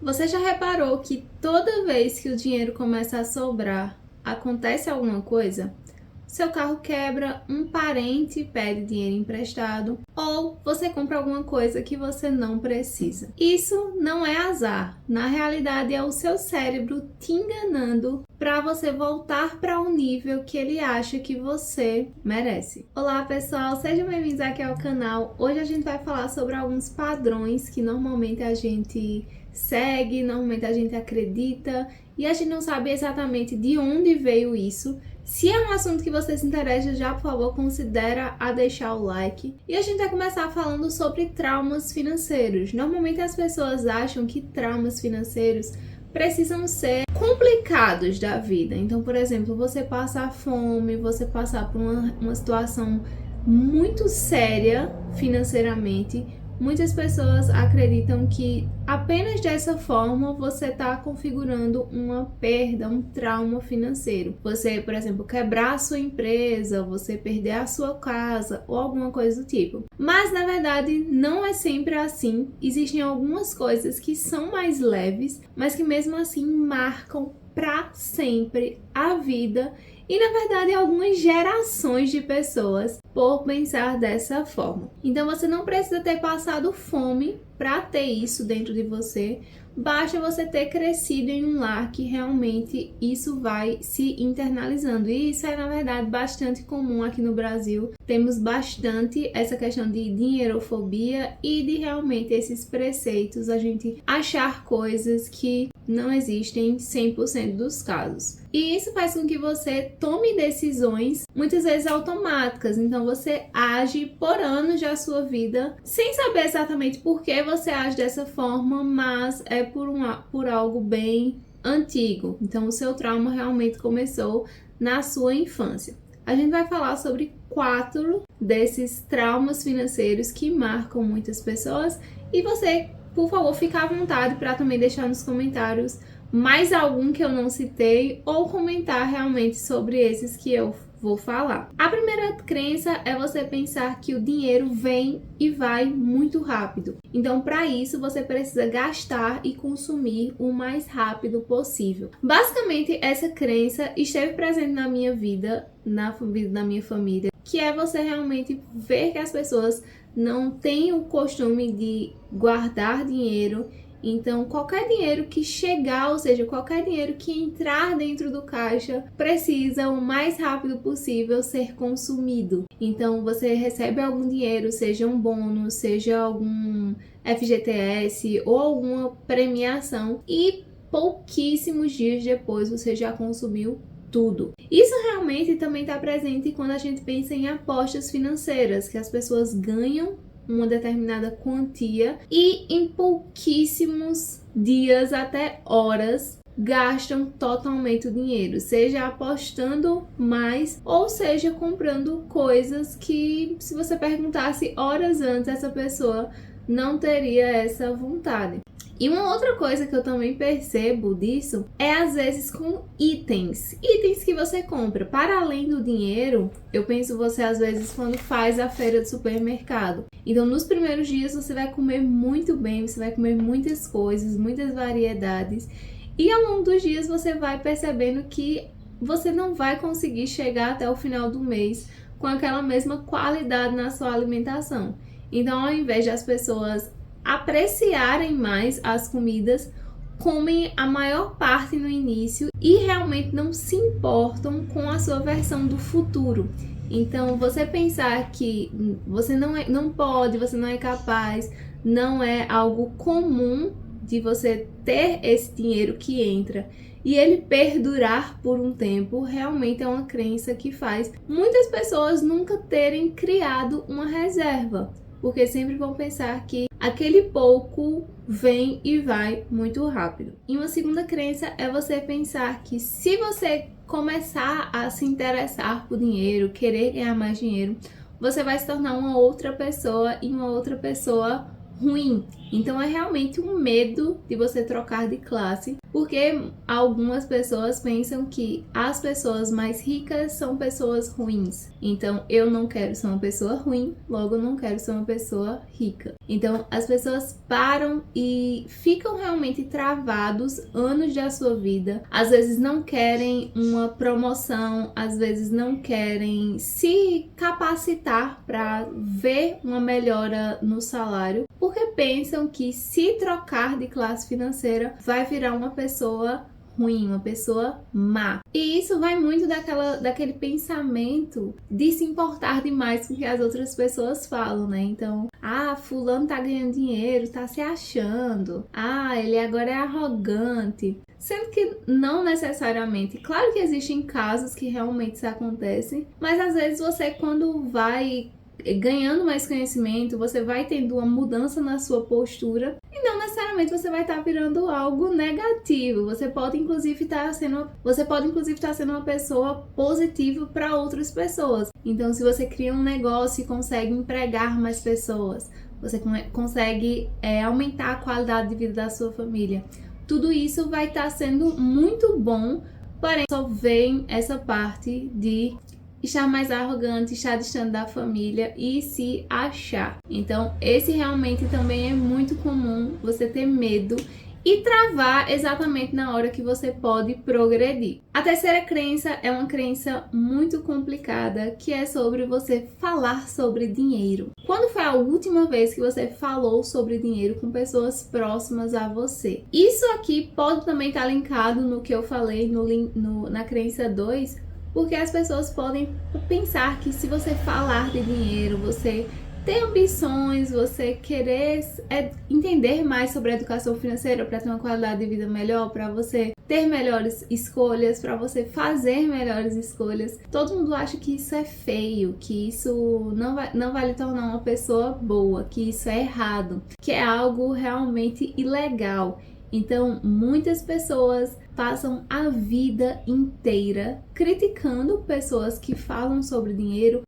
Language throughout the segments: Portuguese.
Você já reparou que toda vez que o dinheiro começa a sobrar, acontece alguma coisa? Seu carro quebra, um parente pede dinheiro emprestado ou você compra alguma coisa que você não precisa. Isso não é azar, na realidade é o seu cérebro te enganando para você voltar para um nível que ele acha que você merece. Olá pessoal, sejam bem-vindos aqui ao canal. Hoje a gente vai falar sobre alguns padrões que normalmente a gente segue, normalmente a gente acredita e a gente não sabe exatamente de onde veio isso. Se é um assunto que você se interessa, já por favor considera a deixar o like. E a gente vai começar falando sobre traumas financeiros. Normalmente as pessoas acham que traumas financeiros precisam ser complicados da vida. Então, por exemplo, você passar fome, você passar por uma situação muito séria financeiramente. Muitas pessoas acreditam que apenas dessa forma você está configurando uma perda, um trauma financeiro. Você, por exemplo, quebrar a sua empresa, você perder a sua casa ou alguma coisa do tipo. Mas na verdade não é sempre assim. Existem algumas coisas que são mais leves, mas que mesmo assim marcam para sempre a vida e na verdade algumas gerações de pessoas por pensar dessa forma. Então você não precisa ter passado fome para ter isso dentro de você, basta você ter crescido em um lar que realmente isso vai se internalizando. E isso é na verdade bastante comum aqui no Brasil. Temos bastante essa questão de dinheirofobia e de realmente esses preceitos, a gente achar coisas que não existem em 100% dos casos. E isso faz com que você tome decisões muitas vezes automáticas. Então você age por anos da sua vida sem saber exatamente por que você age dessa forma, mas é por algo bem antigo. Então o seu trauma realmente começou na sua infância. A gente vai falar sobre 4 desses traumas financeiros que marcam muitas pessoas e você, por favor, fica à vontade para também deixar nos comentários mais algum que eu não citei ou comentar realmente sobre esses que eu vou falar. A primeira crença é você pensar que o dinheiro vem e vai muito rápido. Então, para isso, você precisa gastar e consumir o mais rápido possível. Basicamente, essa crença esteve presente na minha vida, na vida da minha família, que é você realmente ver que as pessoas não têm o costume de guardar dinheiro. Então, qualquer dinheiro que chegar, ou seja, qualquer dinheiro que entrar dentro do caixa, precisa o mais rápido possível ser consumido. Então, você recebe algum dinheiro, seja um bônus, seja algum FGTS ou alguma premiação, e pouquíssimos dias depois você já consumiu tudo. Isso realmente também está presente quando a gente pensa em apostas financeiras, que as pessoas ganham uma determinada quantia e em pouquíssimos dias, até horas, gastam totalmente o dinheiro, seja apostando mais ou seja comprando coisas que, se você perguntasse horas antes, essa pessoa não teria essa vontade. E uma outra coisa que eu também percebo disso é às vezes com itens que você compra. Para além do dinheiro, eu penso você às vezes quando faz a feira do supermercado. Então nos primeiros dias você vai comer muito bem, você vai comer muitas coisas, muitas variedades. E ao longo dos dias você vai percebendo que você não vai conseguir chegar até o final do mês com aquela mesma qualidade na sua alimentação. Então ao invés de as pessoas apreciarem mais as comidas, comem a maior parte no início e realmente não se importam com a sua versão do futuro. Então, você pensar que você não pode, você não é capaz, não é algo comum de você ter esse dinheiro que entra e ele perdurar por um tempo, realmente é uma crença que faz muitas pessoas nunca terem criado uma reserva, porque sempre vão pensar que aquele pouco vem e vai muito rápido. E uma segunda crença é você pensar que se você começar a se interessar por dinheiro, querer ganhar mais dinheiro, você vai se tornar uma outra pessoa e uma outra pessoa ruim. Então é realmente um medo de você trocar de classe, porque algumas pessoas pensam que as pessoas mais ricas são pessoas ruins. Então eu não quero ser uma pessoa ruim, logo eu não quero ser uma pessoa rica. Então as pessoas param e ficam realmente travados anos da sua vida. Às vezes não querem uma promoção, às vezes não querem se capacitar para ver uma melhora no salário, porque pensam que se trocar de classe financeira vai virar uma pessoa ruim, uma pessoa má. E isso vai muito daquele pensamento de se importar demais com o que as outras pessoas falam, né? Então, fulano tá ganhando dinheiro, tá se achando. Ele agora é arrogante. Sendo que não necessariamente. Claro que existem casos que realmente isso acontece, mas às vezes você, quando vai ganhando mais conhecimento, você vai tendo uma mudança na sua postura e não necessariamente você vai estar virando algo negativo. Você pode inclusive estar sendo uma pessoa positiva para outras pessoas. Então, se você cria um negócio e consegue empregar mais pessoas, você consegue aumentar a qualidade de vida da sua família. Tudo isso vai estar sendo muito bom, porém só vem essa parte de estar mais arrogante, estar distante da família e se achar. Então, esse realmente também é muito comum, você ter medo e travar exatamente na hora que você pode progredir. A terceira crença é uma crença muito complicada, que é sobre você falar sobre dinheiro. Quando foi a última vez que você falou sobre dinheiro com pessoas próximas a você? Isso aqui pode também estar linkado no que eu falei na crença 2, porque as pessoas podem pensar que se você falar de dinheiro, você ter ambições, você querer entender mais sobre a educação financeira para ter uma qualidade de vida melhor, para você ter melhores escolhas, para você fazer melhores escolhas. Todo mundo acha que isso é feio, que isso não vai lhe tornar uma pessoa boa, que isso é errado, que é algo realmente ilegal. Então, muitas pessoas passam a vida inteira criticando pessoas que falam sobre dinheiro,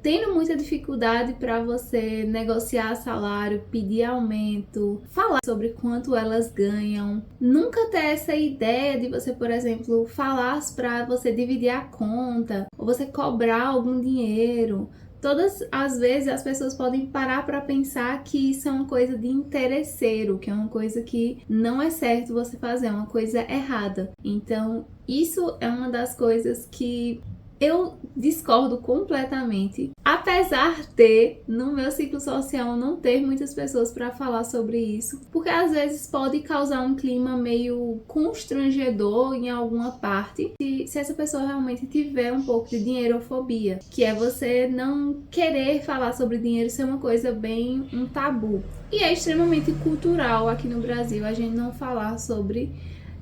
tendo muita dificuldade para você negociar salário, pedir aumento, falar sobre quanto elas ganham. Nunca ter essa ideia de você, por exemplo, falar para você dividir a conta, ou você cobrar algum dinheiro. Todas as vezes as pessoas podem parar para pensar que isso é uma coisa de interesseiro, que é uma coisa que não é certo você fazer, é uma coisa errada. Então, isso é uma das coisas que eu discordo completamente, apesar de no meu ciclo social não ter muitas pessoas para falar sobre isso, porque às vezes pode causar um clima meio constrangedor em alguma parte se essa pessoa realmente tiver um pouco de dinheirofobia, que é você não querer falar sobre dinheiro, ser uma coisa bem um tabu. E é extremamente cultural aqui no Brasil a gente não falar sobre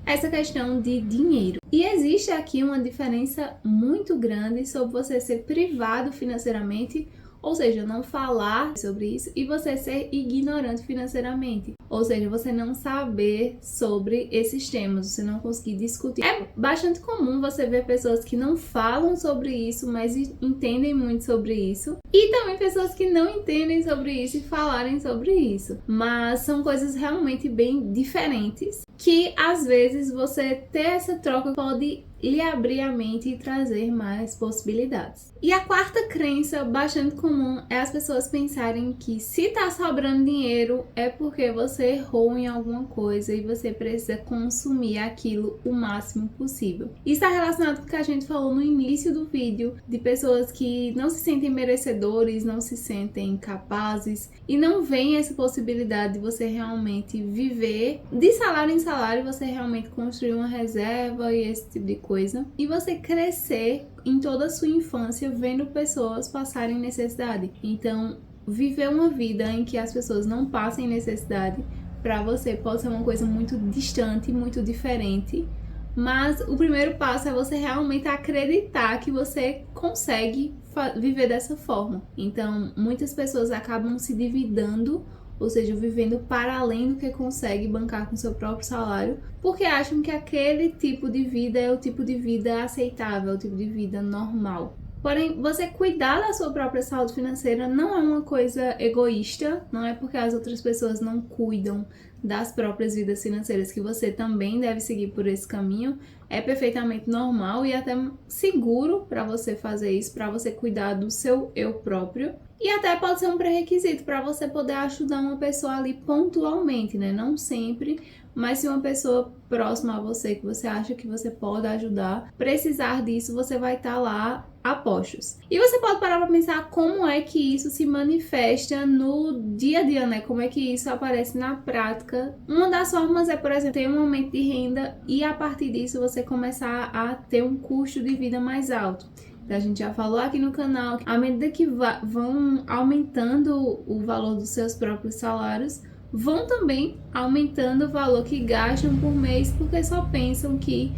essa questão de dinheiro. E existe aqui uma diferença muito grande sobre você ser privado financeiramente, ou seja, não falar sobre isso, e você ser ignorante financeiramente, ou seja, você não saber sobre esses temas, você não conseguir discutir. É bastante comum você ver pessoas que não falam sobre isso, mas entendem muito sobre isso, e também pessoas que não entendem sobre isso e falarem sobre isso, mas são coisas realmente bem diferentes, que às vezes você ter essa troca pode lhe abrir a mente e trazer mais possibilidades. E a quarta crença bastante comum é as pessoas pensarem que se tá sobrando dinheiro é porque você errou em alguma coisa e você precisa consumir aquilo o máximo possível. Isso está relacionado com o que a gente falou no início do vídeo, de pessoas que não se sentem merecedores, não se sentem capazes e não veem essa possibilidade de você realmente viver de salário em salário, você realmente construir uma reserva e esse tipo de coisa, e você crescer em toda a sua infância vendo pessoas passarem necessidade. Então, viver uma vida em que as pessoas não passem necessidade, para você pode ser uma coisa muito distante, muito diferente, mas o primeiro passo é você realmente acreditar que você consegue viver dessa forma. Então, muitas pessoas acabam se endividando, ou seja, vivendo para além do que consegue bancar com seu próprio salário, porque acham que aquele tipo de vida é o tipo de vida aceitável, é o tipo de vida normal. Porém, você cuidar da sua própria saúde financeira não é uma coisa egoísta, não é porque as outras pessoas não cuidam das próprias vidas financeiras que você também deve seguir por esse caminho. É perfeitamente normal e até seguro para você fazer isso, para você cuidar do seu eu próprio. E até pode ser um pré-requisito para você poder ajudar uma pessoa ali pontualmente, né? Não sempre, mas se uma pessoa próxima a você, que você acha que você pode ajudar, precisar disso, você vai estar lá a postos. E você pode parar para pensar como é que isso se manifesta no dia a dia, né? Como é que isso aparece na prática. Uma das formas é, por exemplo, ter um aumento de renda e a partir disso você começar a ter um custo de vida mais alto. A gente já falou aqui no canal, à medida que vão aumentando o valor dos seus próprios salários, vão também aumentando o valor que gastam por mês, porque só pensam que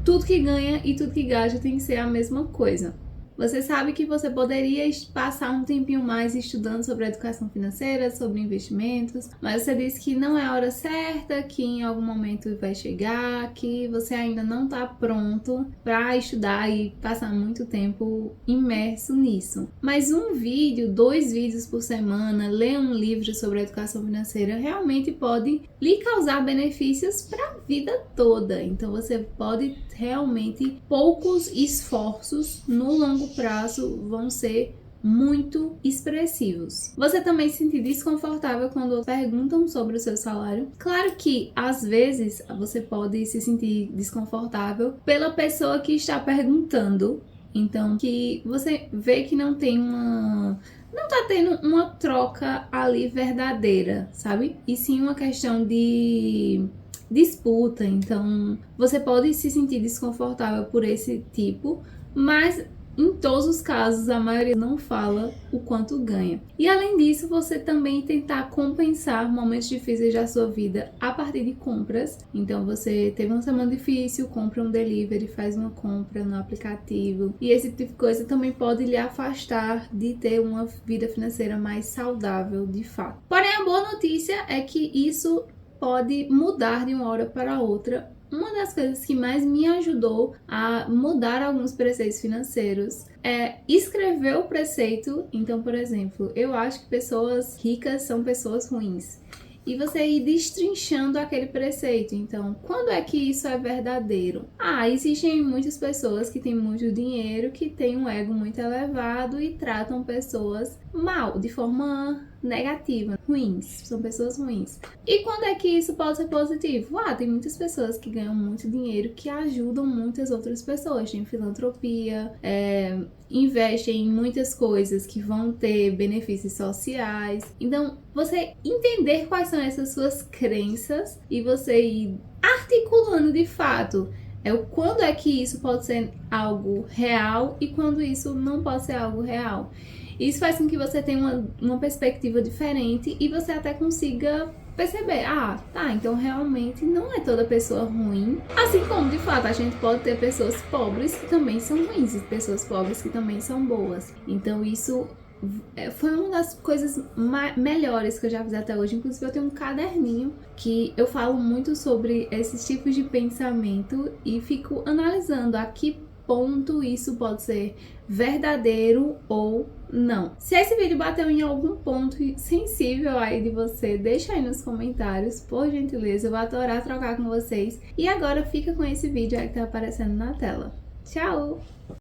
tudo que ganha e tudo que gasta tem que ser a mesma coisa. Você sabe que você poderia passar um tempinho mais estudando sobre educação financeira, sobre investimentos, mas você disse que não é a hora certa, que em algum momento vai chegar, que você ainda não está pronto para estudar e passar muito tempo imerso nisso. Mas um vídeo, 2 vídeos por semana, ler um livro sobre educação financeira realmente pode lhe causar benefícios para a vida toda. Então você pode realmente, poucos esforços no longo prazo vão ser muito expressivos. Você também se sentir desconfortável quando perguntam sobre o seu salário? Claro que às vezes você pode se sentir desconfortável pela pessoa que está perguntando, então que você vê que não tá tendo uma troca ali verdadeira, sabe? E sim uma questão de disputa, então você pode se sentir desconfortável por esse tipo, mas em todos os casos a maioria não fala o quanto ganha. E além disso, você também tentar compensar momentos difíceis da sua vida a partir de compras. Então você teve uma semana difícil, compra um delivery, faz uma compra no aplicativo, e esse tipo de coisa também pode lhe afastar de ter uma vida financeira mais saudável de fato. Porém, a boa notícia é que isso pode mudar de uma hora para outra. Uma das coisas que mais me ajudou a mudar alguns preceitos financeiros é escrever o preceito. Então, por exemplo, eu acho que pessoas ricas são pessoas ruins. E você ir destrinchando aquele preceito. Então, quando é que isso é verdadeiro? Existem muitas pessoas que têm muito dinheiro, que têm um ego muito elevado e tratam pessoas mal, de forma negativa, ruins, são pessoas ruins. E quando é que isso pode ser positivo? Tem muitas pessoas que ganham muito dinheiro que ajudam muitas outras pessoas, tem filantropia, investem em muitas coisas que vão ter benefícios sociais. Então, você entender quais são essas suas crenças e você ir articulando de fato quando é que isso pode ser algo real e quando isso não pode ser algo real. Isso faz com que você tenha uma perspectiva diferente e você até consiga perceber, então realmente não é toda pessoa ruim. Assim como, de fato, a gente pode ter pessoas pobres que também são ruins e pessoas pobres que também são boas. Então isso foi uma das coisas melhores que eu já fiz até hoje. Inclusive eu tenho um caderninho que eu falo muito sobre esses tipos de pensamento e fico analisando a que ponto isso pode ser verdadeiro ou não. Se esse vídeo bateu em algum ponto sensível aí de você, deixa aí nos comentários, por gentileza, eu vou adorar trocar com vocês. E agora fica com esse vídeo aí que tá aparecendo na tela. Tchau!